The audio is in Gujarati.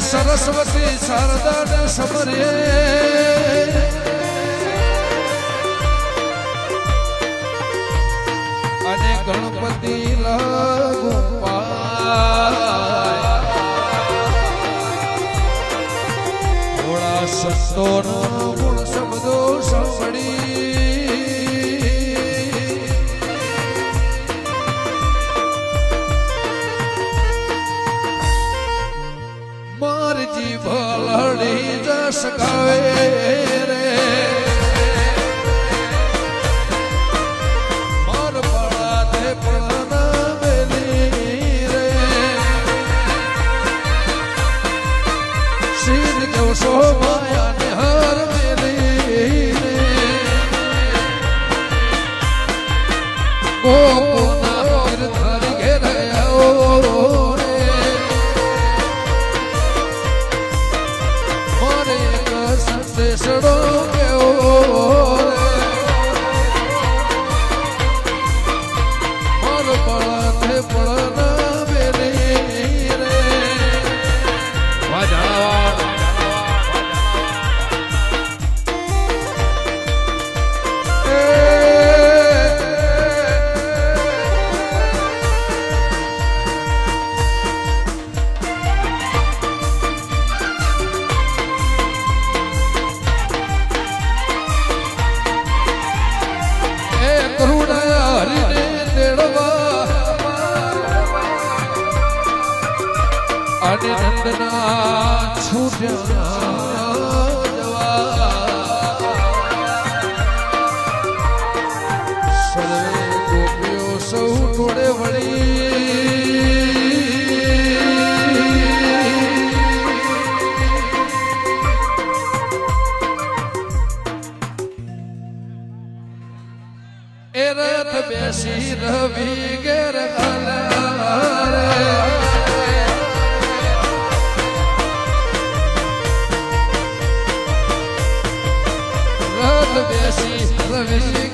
સરસ્વતી શારદાને સમરે અને ગણપતિ લાગુ પાય થોડા સંતોનો ગુણ શબ્દો સાંભળી મારજી ભલડી જસ ગાવે રે માર પડા તે પડા મેલી રે શીર જોશો માયા ને હર મેલી રે ગોકુના તીર્થર ઘેરાયો સડો કેવો મોર પળે પળના બેલી રે વાજા અને નંદના છૂટ્યા સર્વે ગોપીઓ સૌ ટોળે વળી એ રથ બેસી રવિ ઘેર બેસી રવિ